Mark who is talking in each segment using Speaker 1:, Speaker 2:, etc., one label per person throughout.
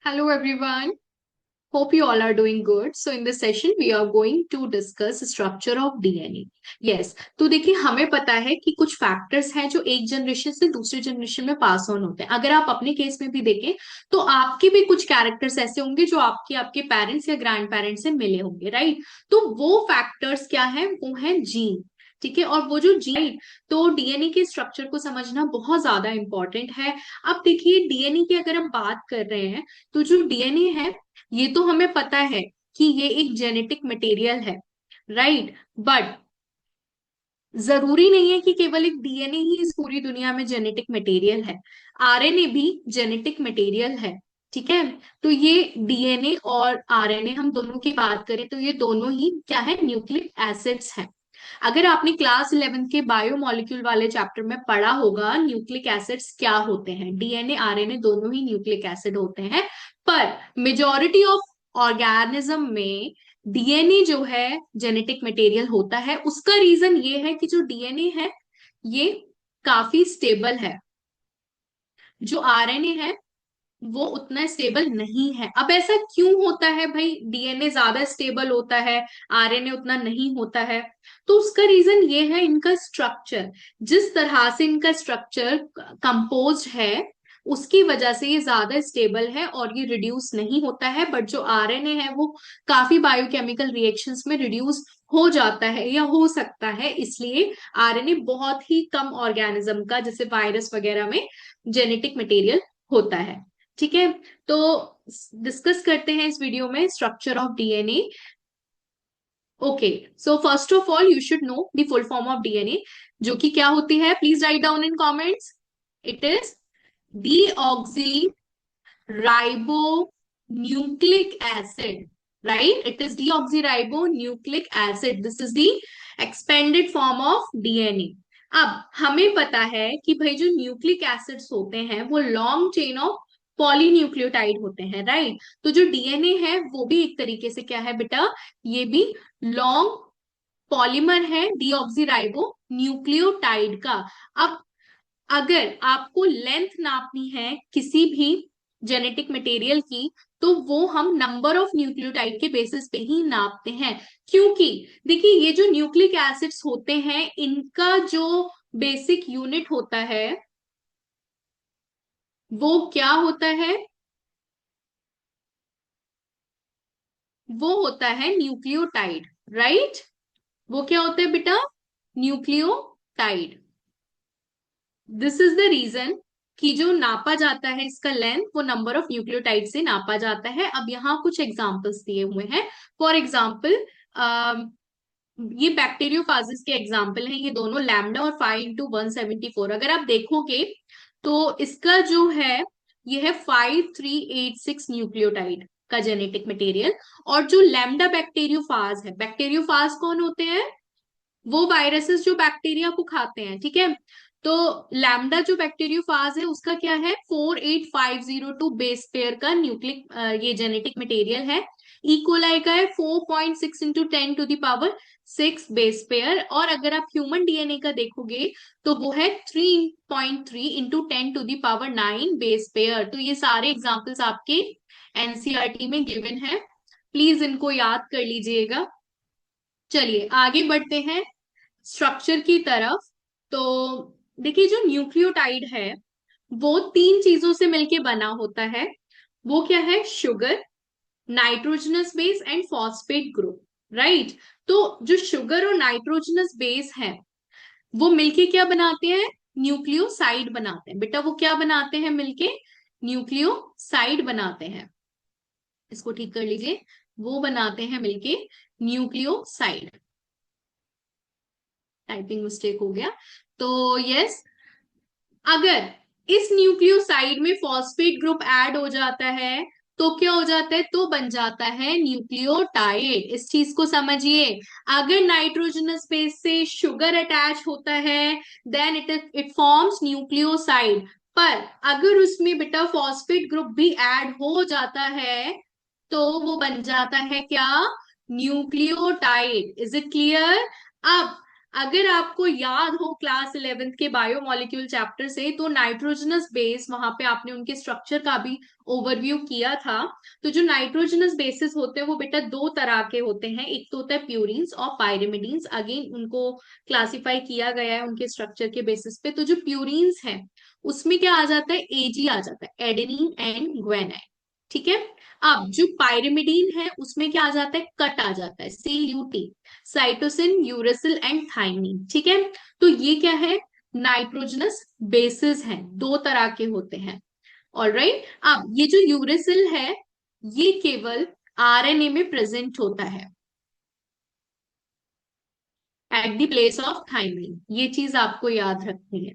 Speaker 1: Hello everyone. Hope you all are doing good. So in this session we are going to discuss structure of DNA. Yes, तो देखिए हमें पता है कि कुछ फैक्टर्स हैं जो एक जनरेशन से दूसरी जनरेशन में पास ऑन होते हैं। अगर आप अपने केस में भी देखें तो आपके भी कुछ कैरेक्टर्स ऐसे होंगे जो आपके आपके पेरेंट्स या ग्रैंड पेरेंट्स से मिले होंगे, राइट। तो वो फैक्टर्स क्या है, वो है जीन। ठीक है, और वो जो जीन, तो डीएनए के स्ट्रक्चर को समझना बहुत ज्यादा इंपॉर्टेंट है। अब देखिए डीएनए की अगर हम बात कर रहे हैं तो जो डीएनए है ये तो हमें पता है कि ये एक जेनेटिक मटेरियल है, राइट। बट जरूरी नहीं है कि केवल एक डीएनए ही इस पूरी दुनिया में जेनेटिक मटेरियल है। आरएनए भी जेनेटिक मटेरियल है। ठीक है, तो ये डीएनए और आरएनए हम दोनों की बात करें तो ये दोनों ही क्या है, न्यूक्लिक एसिड्स हैं। अगर आपने क्लास 11 के बायोमोलिक्यूल वाले चैप्टर में पढ़ा होगा न्यूक्लिक एसिड्स क्या होते हैं, डीएनए आरएनए दोनों ही न्यूक्लिक एसिड होते हैं। पर मेजॉरिटी ऑफ ऑर्गेनिज्म में डीएनए जो है जेनेटिक मटेरियल होता है। उसका रीजन ये है कि जो डीएनए है ये काफी स्टेबल है, जो आरएनए है वो उतना स्टेबल नहीं है। अब ऐसा क्यों होता है भाई, डीएनए ज्यादा स्टेबल होता है, आरएनए उतना नहीं होता है? तो उसका रीजन ये है इनका स्ट्रक्चर। जिस तरह से इनका स्ट्रक्चर कंपोज्ड है उसकी वजह से ये ज्यादा स्टेबल है और ये रिड्यूस नहीं होता है। बट जो आरएनए है वो काफी बायोकेमिकल रिएक्शंस में रिड्यूस हो जाता है या हो सकता है, इसलिए आरएनए बहुत ही कम ऑर्गेनिज्म का, जैसे वायरस वगैरह में, जेनेटिक मटेरियल होता है। ठीक है, तो डिस्कस करते हैं इस वीडियो में structure of DNA. Okay, so first of all you should know the full form of DNA, जो कि क्या होती है, please write down in comments. It is deoxy ribo nucleic acid, right. It is deoxy nucleic acid, this is the expanded form of DNA. अब हमें पता है कि भाई जो न्यूक्लिक एसिड्स होते हैं वो लॉन्ग चेन ऑफ पॉलीन्यूक्लियोटाइड होते हैं, राइट। तो जो डीएनए है वो भी एक तरीके से क्या है बेटा, ये भी लॉन्ग पॉलीमर है डीऑक्सी न्यूक्लियोटाइड का। अब अगर आपको लेंथ नापनी है किसी भी जेनेटिक मटेरियल की तो वो हम नंबर ऑफ न्यूक्लियोटाइड के बेसिस पे ही नापते हैं। क्योंकि देखिए ये जो न्यूक्लिक एसिड्स होते हैं इनका जो बेसिक यूनिट होता है वो क्या होता है, वो होता है न्यूक्लियोटाइड, राइट। वो क्या होता है बेटा, nucleotide. This is the reason कि जो नापा जाता है इसका लेंथ वो नंबर ऑफ न्यूक्लियोटाइड से नापा जाता है। अब यहाँ कुछ एग्जांपल्स दिए हुए हैं। फॉर एग्जांपल ये बैक्टीरियोफाजिस के एग्जांपल हैं, ये दोनों लैम्डा और 5 into 174। अगर आप देखोगे तो इसका जो है ये है 5386 न्यूक्लियोटाइड का जेनेटिक मटेरियल। और जो लैम्डा बैक्टीरियोफाज है, बैक्टीरियोफाज कौन होते हैं, वो वायरसेस जो बैक्टीरिया को खाते हैं, ठीक है। तो लैम्डा जो बैक्टीरियोफाज है उसका क्या है, 48502 बेस पेयर का न्यूक्लिक ये जेनेटिक मटेरियल है। इकोलाई का है 4.6 into 10 to the power 6 base pair. और अगर आप ह्यूमन डीएनए का देखोगे तो वो है 3.3 into 10 to the power 9 base pair. तो ये सारे एग्जाम्पल्स आपके एनसीईआरटी में गिवन है, प्लीज इनको याद कर लीजिएगा। चलिए आगे बढ़ते हैं स्ट्रक्चर की तरफ। तो देखिए जो न्यूक्लियोटाइड है वो तीन चीजों से मिलके बना होता है। वो क्या है, sugar, nitrogenous base and phosphate group, right. तो जो शुगर और नाइट्रोजनस बेस है वो मिलके क्या बनाते हैं, न्यूक्लियोसाइड बनाते हैं। बेटा वो क्या बनाते हैं मिलके, न्यूक्लियोसाइड बनाते हैं। इसको ठीक कर लीजिए, वो बनाते हैं मिलके न्यूक्लियोसाइड। टाइपिंग मिस्टेक हो गया। तो यस, अगर इस न्यूक्लियोसाइड में फॉस्फेट ग्रुप ऐड हो जाता है तो क्या हो जाता है, तो बन जाता है न्यूक्लियोटाइड। इस चीज को समझिए। अगर नाइट्रोजनस बेस से शुगर अटैच होता है देन इट फॉर्म्स न्यूक्लियोसाइड। पर अगर उसमें बेटा फॉस्फेट ग्रुप भी ऐड हो जाता है तो वो बन जाता है क्या, न्यूक्लियोटाइड। Is it clear? अब अगर आपको याद हो क्लास 11th के बायोमोलिक्यूल चैप्टर से, तो नाइट्रोजनस बेस, वहां पे आपने उनके स्ट्रक्चर का भी ओवरव्यू किया था। तो जो नाइट्रोजनस बेसिस होते हैं वो बेटा दो तरह के होते हैं, एक तो होता है प्यूरिन्स और पायरिमिडीन्स। अगेन उनको क्लासिफाई किया गया है उनके स्ट्रक्चर के बेसिस पे। तो जो प्यूरिन्स है उसमें क्या आ जाता है, एजी आ जाता है, एडेनिन एंड ग्वानिन। ठीक है। अब जो पायरिमिडीन है उसमें क्या आ जाता है, कट आ जाता है, CUT, cytosine, uracil and thymine. ठीक है। तो ये क्या है, नाइट्रोजनस बेसिस हैं, दो तरह के होते हैं। ऑलराइट। अब ये जो यूरेसिल है ये केवल RNA में प्रेजेंट होता है at the place of thymine, ये चीज आपको याद रखनी है।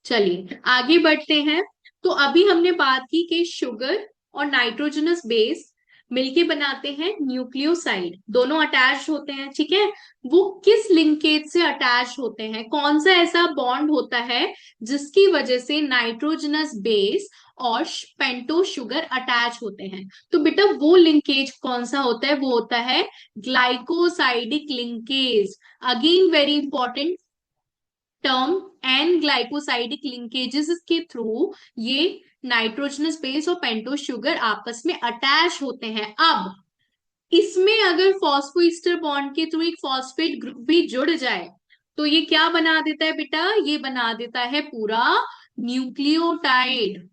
Speaker 1: चलिए आगे बढ़ते हैं। तो अभी हमने बात की कि शुगर और नाइट्रोजनस बेस मिलके बनाते हैं न्यूक्लियोसाइड, दोनों अटैच होते हैं। ठीक है। वो किस लिंकेज से अटैच होते हैं, कौन सा ऐसा बॉन्ड होता है जिसकी वजह से नाइट्रोजनस बेस और पेंटो शुगर अटैच होते हैं। तो बेटा वो लिंकेज कौन सा होता है, वो होता है glycosidic linkage. Again very important term, N glycosidic linkages के थ्रू ये नाइट्रोजनस बेस और पेंटोस शुगर आपस में अटैच होते हैं। अब इसमें अगर फॉस्फोइस्टर बॉन्ड के थ्रू एक फॉस्फेट ग्रुप भी जुड़ जाए तो ये क्या बना देता है बेटा, ये बना देता है पूरा न्यूक्लियोटाइड।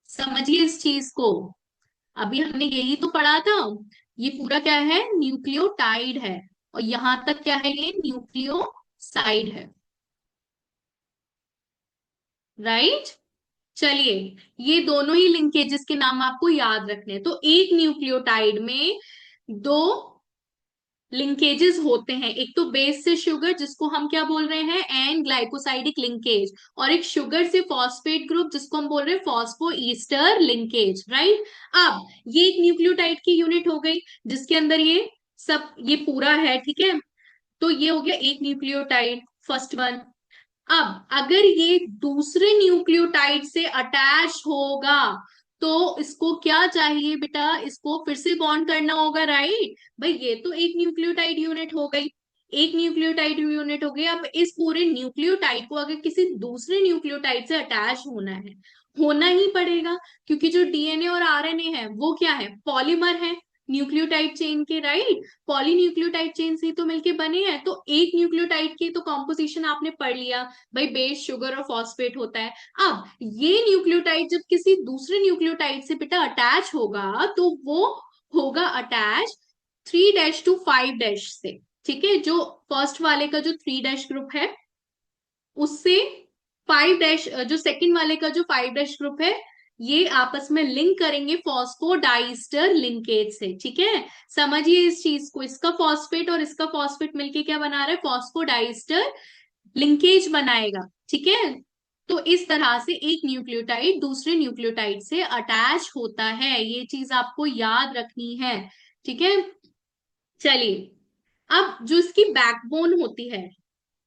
Speaker 1: समझिए इस चीज को, अभी हमने यही तो पढ़ा था। ये पूरा क्या है, न्यूक्लियोटाइड है, और यहां तक क्या है, ये न्यूक्लियोसाइड है। राइट। चलिए, ये दोनों ही लिंकेजेस के नाम आपको याद रखने हैं। तो एक न्यूक्लियोटाइड में दो लिंकेजेस होते हैं, एक तो बेस से शुगर जिसको हम क्या बोल रहे हैं, एन ग्लाइकोसाइडिक लिंकेज, और एक शुगर से फॉस्फेट ग्रुप जिसको हम बोल रहे हैं फॉस्फो ईस्टर लिंकेज। राइट। अब ये एक न्यूक्लियोटाइड की यूनिट हो गई जिसके अंदर ये सब ये पूरा है। ठीक है। तो ये हो गया एक न्यूक्लियोटाइड, फर्स्ट वन। अब अगर ये दूसरे न्यूक्लियोटाइड से अटैच होगा तो इसको क्या चाहिए बेटा, इसको फिर से बॉन्ड करना होगा। राइट। भाई ये तो एक न्यूक्लियोटाइड यूनिट हो गई, एक न्यूक्लियोटाइड यूनिट हो गई। अब इस पूरे न्यूक्लियोटाइड को अगर किसी दूसरे न्यूक्लियोटाइड से अटैच होना है, होना ही पड़ेगा, क्योंकि जो DNA और RNA है वो क्या है, पॉलीमर है न्यूक्लियोटाइड चेन के। राइट। पॉलीन्यूक्लियोटाइड चेन से ही तो मिलके बने हैं। तो एक न्यूक्लियोटाइड की तो कॉम्पोजिशन आपने पढ़ लिया, भाई बेस शुगर और फॉस्फेट होता है। अब ये न्यूक्लियोटाइड जब किसी दूसरे न्यूक्लियोटाइड से बेटा अटैच होगा तो वो होगा अटैच 3' to 5' से। ठीक है। जो फर्स्ट वाले का जो 3' ग्रुप है उससे 5' जो सेकंड वाले का जो 5' ग्रुप है, ये आपस में लिंक करेंगे फॉस्फोडाइस्टर लिंकेज से। ठीक है। समझिए इस चीज को, इसका फॉस्फेट और इसका फॉस्फेट मिलके क्या बना रहा है, फॉस्फोडाइस्टर लिंकेज बनाएगा। ठीक है। तो इस तरह से एक न्यूक्लियोटाइड दूसरे न्यूक्लियोटाइड से अटैच होता है, ये चीज आपको याद रखनी है। ठीक है। चलिए, अब जो इसकी बैकबोन होती है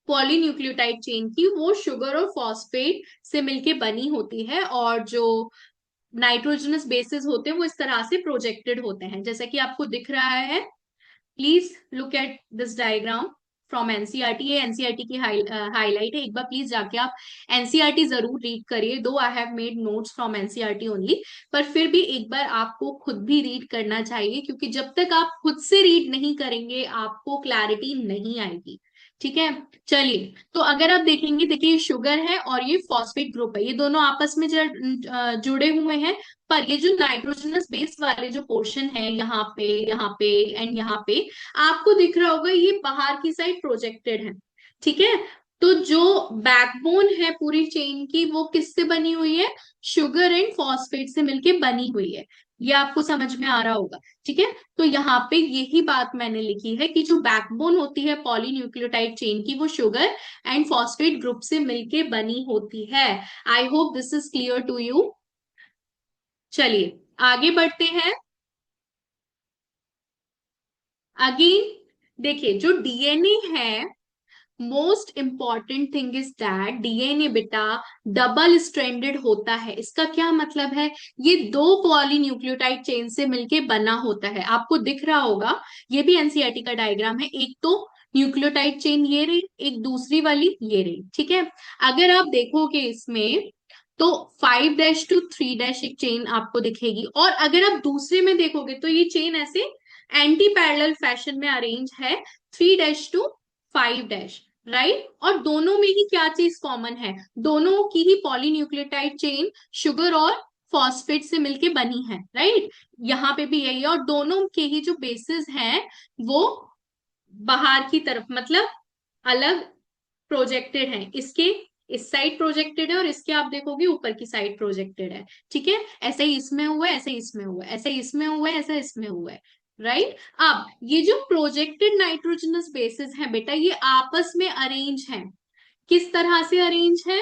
Speaker 1: पॉलीन्यूक्लियोटाइड चेन की, वो शुगर और फॉस्फेट से मिलके बनी होती है, और जो नाइट्रोजनस बेसिस होते हैं वो इस तरह से प्रोजेक्टेड होते हैं जैसा कि आपको दिख रहा है। Please look at this diagram from NCERT. ये एनसीईआरटी की हाईलाइट है, एक बार प्लीज जाके आप एनसीईआरटी जरूर रीड करिए, दो I have made notes from NCERT only, पर फिर भी एक बार आपको खुद भी रीड करना चाहिए, क्योंकि जब तक आप खुद से रीड नहीं करेंगे आपको क्लैरिटी नहीं आएगी। ठीक है। चलिए, तो अगर आप देखेंगे, देखिए ये शुगर है और ये फॉस्फेट ग्रुप है, ये दोनों आपस में जुड़े हुए हैं। पर ये जो नाइट्रोजनस बेस वाले जो पोर्शन है, यहाँ पे एंड यहाँ पे, आपको दिख रहा होगा ये बाहर की साइड प्रोजेक्टेड है। ठीक है। तो जो बैकबोन है पूरी चेन की वो किससे बनी हुई है, शुगर एंड फॉस्फेट से मिलके बनी हुई है। ये आपको समझ में आ रहा होगा। ठीक है। तो यहाँ पे यही बात मैंने लिखी है कि जो बैकबोन होती है पॉलीन्यूक्लियोटाइड चेन की, वो शुगर एंड फॉस्फेट ग्रुप से मिलके बनी होती है। I hope this is clear to you. चलिए आगे बढ़ते हैं। अगेन देखिए, जो डीएनए है, most important thing is that DNA बेटा डबल स्ट्रैंडेड होता है। इसका क्या मतलब है, ये दो पॉलीन्यूक्लियोटाइड चेन से मिलके बना होता है। आपको दिख रहा होगा, ये भी एनसीईआरटी का डायग्राम है। एक तो न्यूक्लियोटाइड चेन ये रही, एक दूसरी वाली ये रही, ठीक है। अगर आप देखोगे इसमें तो 5-3 एक चेन आपको दिखेगी, और अगर आप दूसरे में देखोगे तो ये चेन ऐसे एंटी पैरेलल फैशन में अरेंज है, 3-5 राइट। और दोनों में ही क्या चीज कॉमन है, दोनों की ही पॉलीन्यूक्लियोटाइड चेन शुगर और फॉस्फेट से मिलके बनी है, राइट। यहाँ पे भी यही है, और दोनों के ही जो बेसिस हैं वो बाहर की तरफ, मतलब अलग प्रोजेक्टेड है, इसके इस साइड प्रोजेक्टेड है और इसके आप देखोगे ऊपर की साइड प्रोजेक्टेड है, ठीक है। ऐसे ही इसमें हुआ है, ऐसे ही इसमें हुआ है, ऐसे ही इसमें हुआ है, ऐसा इसमें हुआ है, राइट। अब ये जो प्रोजेक्टेड नाइट्रोजनस बेसिस है बेटा, ये आपस में अरेंज है। किस तरह से अरेंज है,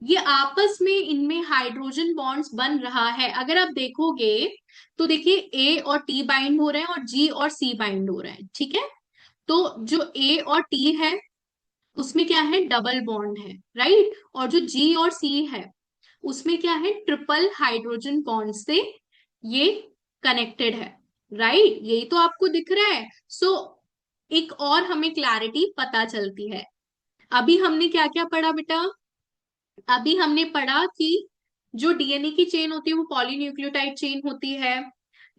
Speaker 1: ये आपस में इनमें हाइड्रोजन बॉन्ड्स बन रहा है। अगर आप देखोगे तो देखिए ए और टी बाइंड हो रहे हैं और जी और सी बाइंड हो रहे हैं, ठीक है। तो जो ए और टी है उसमें क्या है, डबल बॉन्ड है, राइट। और जो जी और सी है उसमें क्या है, ट्रिपल हाइड्रोजन बॉन्ड से ये कनेक्टेड है, राइट। यही तो आपको दिख रहा है। सो एक और हमें क्लैरिटी पता चलती है। अभी हमने क्या क्या पढ़ा बेटा, अभी हमने पढ़ा कि जो डीएनए की चेन होती है वो पॉलीन्यूक्लियोटाइड चेन होती है,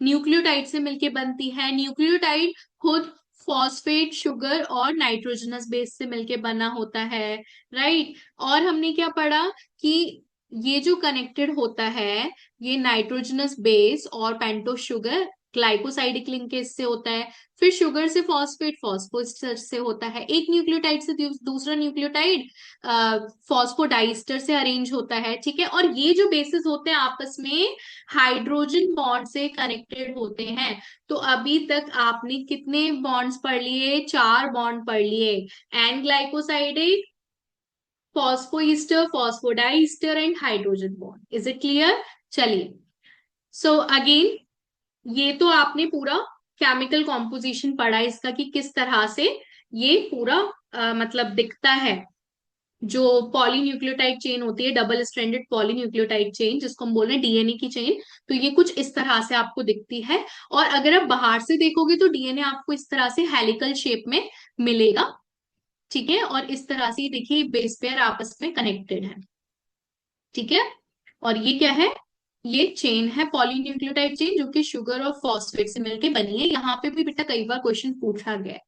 Speaker 1: न्यूक्लियोटाइड से मिलके बनती है। न्यूक्लियोटाइड खुद फॉस्फेट, शुगर और नाइट्रोजनस बेस से मिलके बना होता है, राइट। और हमने क्या पढ़ा कि ये जो कनेक्टेड होता है, ये नाइट्रोजनस बेस और पेंटोस शुगर ग्लाइकोसाइडिक लिंकेज से होता है। फिर शुगर से फॉस्फेट, फॉस्फोएस्टर से होता है। एक न्यूक्लियोटाइड से दूसरा न्यूक्लियोटाइड फॉस्फोडाइस्टर से अरेंज होता है, ठीक है। और ये जो बेसिस होते हैं आपस में हाइड्रोजन बॉन्ड से कनेक्टेड होते हैं। तो अभी तक आपने कितने बॉन्ड्स पढ़ लिए, 4 बॉन्ड पढ़ लिए, N glycosidic, phosphoester, phosphodiester and hydrogen bond. Is it clear? चलिए, सो अगेन ये तो आपने पूरा केमिकल कॉम्पोजिशन पढ़ा इसका कि किस तरह से ये पूरा मतलब दिखता है। जो पॉलीन्यूक्लियोटाइड चेन होती है, डबल स्ट्रैंडेड पॉलीन्यूक्लियोटाइड चेन जिसको हम बोल रहे हैं डीएनए की चेन, तो ये कुछ इस तरह से आपको दिखती है। और अगर आप बाहर से देखोगे तो डीएनए आपको इस तरह से हेलिकल शेप में मिलेगा, ठीक है। और इस तरह से देखिए बेस पेयर आपस में कनेक्टेड है, ठीक है। और ये क्या है, ये चेन है पॉलीन्यूक्लियोटाइड चेन जो कि शुगर और फॉस्फेट से मिलकर बनी है। यहाँ पे भी बेटा कई बार क्वेश्चन पूछा गया है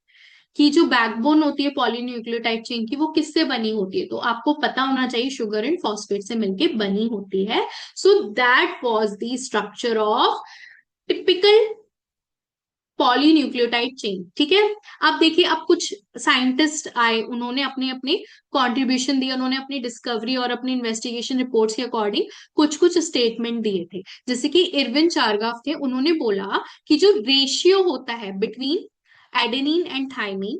Speaker 1: कि जो बैकबोन होती है पॉलीन्यूक्लियोटाइड चेन की वो किससे बनी होती है, तो आपको पता होना चाहिए शुगर एंड फॉस्फेट से मिलके बनी होती है। So that was the structure of typical polynucleotide chain, ठीक है। अब देखिए, अब कुछ साइंटिस्ट आए, उन्होंने अपने अपने कंट्रीब्यूशन दिया, उन्होंने अपनी डिस्कवरी और अपनी इन्वेस्टिगेशन रिपोर्ट्स के अकॉर्डिंग कुछ कुछ स्टेटमेंट दिए थे। जैसे कि इरविन चारगाफ थे, उन्होंने बोला कि जो रेशियो होता है बिटवीन एडेनिन एंड थाइमिन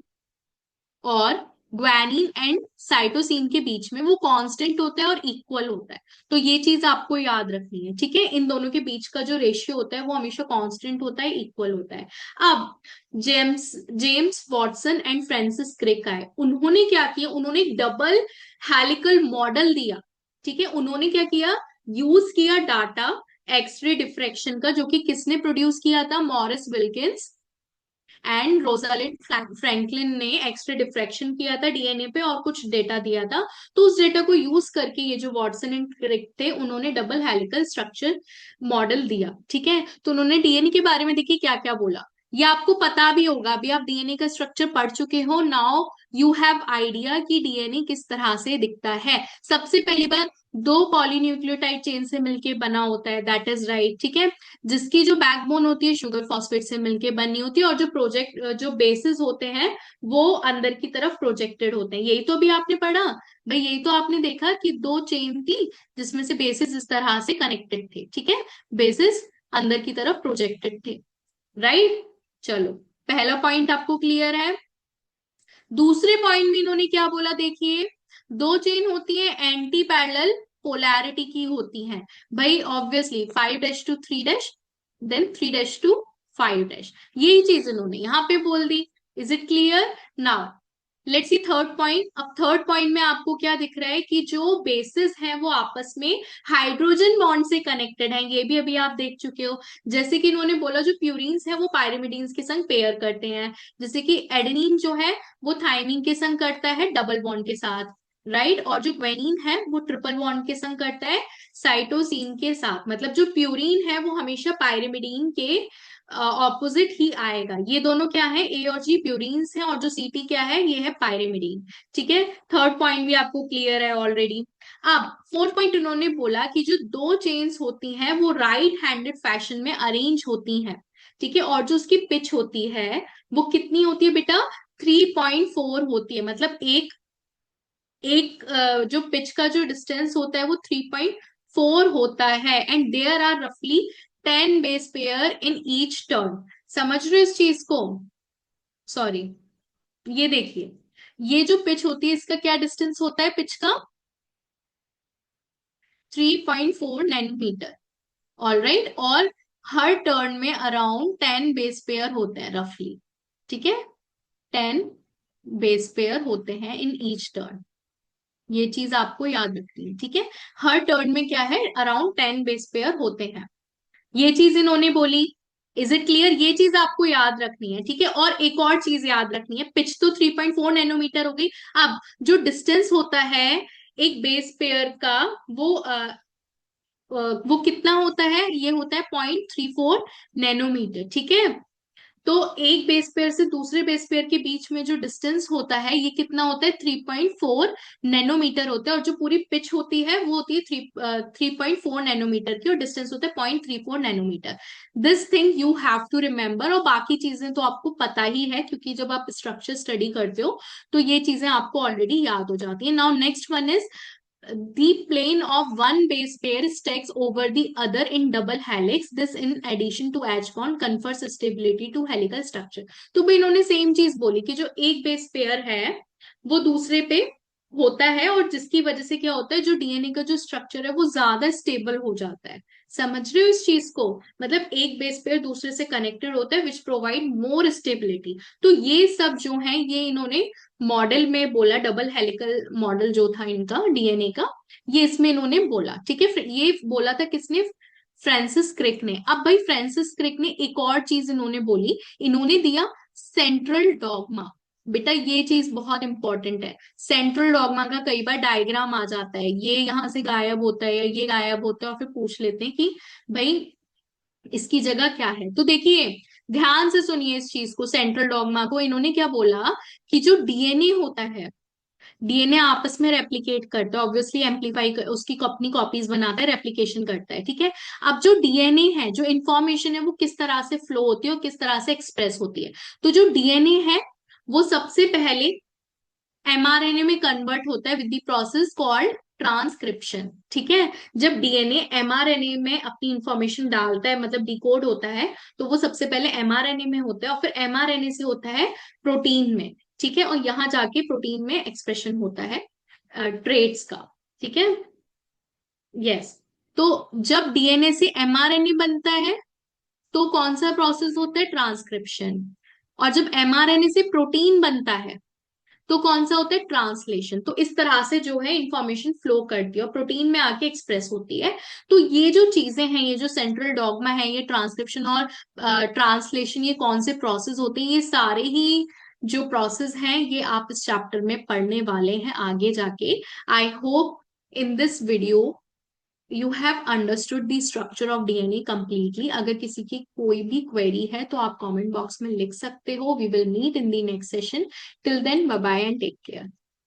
Speaker 1: और ग्वानिन एंड साइटोसिन के बीच में वो कांस्टेंट होता है और इक्वल होता है। तो ये चीज आपको याद रखनी है, ठीक है। इन दोनों के बीच का जो रेशियो होता है वो हमेशा कांस्टेंट होता है, इक्वल होता है। अब James James Watson and Francis Crick आए, उन्होंने क्या किया, उन्होंने डबल हेलिकल मॉडल दिया, ठीक है। उन्होंने क्या किया, यूज किया डाटा एक्सरे डिफ्रैक्शन का, जो कि किसने प्रोड्यूस किया था, Morris Wilkins and Rosalind Franklin ने एक्सरे डिफ्रैक्शन किया था डीएनए पे और कुछ डेटा दिया था। तो उस डेटा को यूज करके ये जो वॉटसन एंड क्रिक थे, उन्होंने डबल हेलिकल स्ट्रक्चर मॉडल दिया, ठीक है। तो उन्होंने डीएनए के बारे में देखिए क्या क्या बोला, ये आपको पता भी होगा, अभी आप डीएनए का स्ट्रक्चर पढ़ चुके हो। नाउ यू हैव आइडिया कि डीएनए किस तरह से दिखता है। सबसे पहली बात, दो पॉलीन्यूक्लियोटाइड चेन से मिलके बना होता है, दैट इज राइट, ठीक है। जिसकी जो बैकबोन होती है शुगर फॉस्फेट से मिलके बनी होती है, और जो बेसिस होते हैं वो अंदर की तरफ प्रोजेक्टेड होते हैं। यही तो अभी आपने पढ़ा भाई, यही तो आपने देखा कि दो चेन थी जिसमें से बेसिस इस तरह से कनेक्टेड थे, ठीक है। बेसिस अंदर की तरफ प्रोजेक्टेड थे, राइट। चलो, पहला पॉइंट आपको क्लियर है। दूसरे पॉइंट में इन्होंने क्या बोला, देखिए, दो चेन होती है एंटी पैरेलल पोलैरिटी की होती हैं भाई, ऑब्वियसली 5-3 देन 3-5 यही चीज इन्होंने यहाँ पे बोल दी। Is it clear now? Let's see third point. अब थर्ड पॉइंट में आपको क्या दिख रहा है कि जो बेसिस हैं वो आपस में हाइड्रोजन बॉन्ड से कनेक्टेड हैं, ये भी अभी आप देख चुके हो। जैसे कि इन्होंने बोला जो प्यूरिन्स है वो पायरिमिडीन्स के संग पेयर करते हैं, जैसे कि एडेनिन जो है वो थाइमिन के संग करता है डबल बॉन्ड के साथ, राइट। और जो ग्वेनिन है वो ट्रिपल बॉन्ड के संग करता है साइटोसिन के साथ। मतलब जो प्यूरिन है वो हमेशा पायरिमिडीन के ऑपोजिट ही आएगा। ये दोनों क्या है, ए और जी प्यूरिन्स हैं, और जो सीपी क्या है, ये है पायरिमिडीन। ठीक है, थर्ड पॉइंट भी आपको क्लियर है ऑलरेडी। अब फोर्थ पॉइंट इन्होंने बोला कि जो दो चेन्स होती हैं वो राइट हैंडेड फैशन में अरेंज होती हैं। ठीक है, और जो उसकी पिच होती है वो कितनी होती है बेटा, 3.4 होती है। मतलब एक एक जो पिच का जो डिस्टेंस होता है वो 3.4 होता है। एंड देयर आर रफली 10 base pair in each turn. समझ रहे हो इस चीज को? सॉरी, ये देखिए, ये जो पिच होती है इसका क्या डिस्टेंस होता है पिच का, 3.4 नैनोमीटर। ऑल राइट, और हर टर्न में अराउंड 10 बेस पेयर होते हैं रफली। ठीक है, 10 बेस पेयर होते हैं इन ईच टर्न। ये चीज आपको याद रखनी है। ठीक है, हर टर्न में क्या है, अराउंड 10 बेस पेयर होते हैं। ये चीज इन्होंने बोली। Is it clear? ये चीज आपको याद रखनी है। ठीक है, और एक और चीज याद रखनी है, पिच तो 3.4 नैनोमीटर हो गई। अब जो डिस्टेंस होता है एक बेस पेयर का, वो वो कितना होता है, ये होता है 0.34 नैनोमीटर। ठीक है, तो एक बेस पेयर से दूसरे बेस पेयर के बीच में जो डिस्टेंस होता है ये कितना होता है, 3.4 नैनोमीटर होता है। और जो पूरी पिच होती है वो होती है 3.4 नैनोमीटर की, और डिस्टेंस होता है 0.34 nanometer. This thing you have to remember. और बाकी चीजें तो आपको पता ही है, क्योंकि जब आप स्ट्रक्चर स्टडी करते हो तो ये चीजें आपको ऑलरेडी याद हो जाती है। Now next one is the plane of one base pair stacks over the other in double helix. This in addition to H bond confers stability to helical structure. तो भाई इन्होंने सेम चीज बोली कि जो एक बेस पेयर है वो दूसरे पे होता है, और जिसकी वजह से क्या होता है, जो डीएनए का जो स्ट्रक्चर है वो ज्यादा स्टेबल हो जाता है। समझ रहे हो इस चीज को? मतलब एक बेस पेयर दूसरे से कनेक्टेड होता है विच प्रोवाइड मोर स्टेबिलिटी। तो ये सब जो है ये इन्होंने मॉडल में बोला, डबल हेलिकल मॉडल जो था इनका डीएनए का, ये इसमें इन्होंने बोला। ठीक है, फिर ये बोला था किसने, फ्रांसिस क्रिक ने। अब भाई फ्रांसिस क्रिक ने एक और चीज इन्होंने बोली, इन्होंने दिया सेंट्रल डॉगमा। बेटा ये चीज बहुत इंपॉर्टेंट है। सेंट्रल डॉगमा का कई बार डायग्राम आ जाता है, ये यहां से गायब होता है या ये गायब होता है, और फिर पूछ लेते हैं कि भाई इसकी जगह क्या है। तो देखिए, ध्यान से सुनिए इस चीज को, सेंट्रल डॉगमा को। इन्होंने क्या बोला कि जो डीएनए होता है, डीएनए आपस में रेप्लिकेट करता है, ऑब्वियसली एम्पलीफाई उसकी अपनी कॉपीज बनाता है, रेप्लिकेशन करता है। ठीक है, अब जो डीएनए है, जो इंफॉर्मेशन है वो किस तरह से फ्लो होती है और किस तरह से एक्सप्रेस होती है। तो जो डीएनए है वो सबसे पहले एमआरएनए में कन्वर्ट होता है with the process called transcription. ठीक है, जब डीएनए एमआरएनए में अपनी इंफॉर्मेशन डालता है, मतलब डिकोड होता है, तो वो सबसे पहले एमआरएनए में होता है, और फिर एमआरएनए से होता है प्रोटीन में। ठीक है, और यहां जाके प्रोटीन में एक्सप्रेशन होता है ट्रेट्स का। ठीक है, यस। तो जब डीएनए से एमआरएनए बनता है तो कौन सा प्रोसेस होता है, ट्रांसक्रिप्शन। और जब एमआरएनए से प्रोटीन बनता है तो कौन सा होता है, ट्रांसलेशन। तो इस तरह से जो है इंफॉर्मेशन फ्लो करती है और प्रोटीन में आके एक्सप्रेस होती है। तो ये जो चीजें हैं, ये जो सेंट्रल डॉगमा है, ये ट्रांसक्रिप्शन और ट्रांसलेशन, ये कौन से प्रोसेस होते हैं, ये सारे ही जो प्रोसेस हैं ये आप इस चैप्टर में पढ़ने वाले हैं आगे जाके। I hope in this video you have understood the structure of DNA completely. अगर किसी की कोई भी क्वेरी है तो आप कमेंट बॉक्स में लिख सकते हो। We will meet in the next session. Till then, bye bye and take care.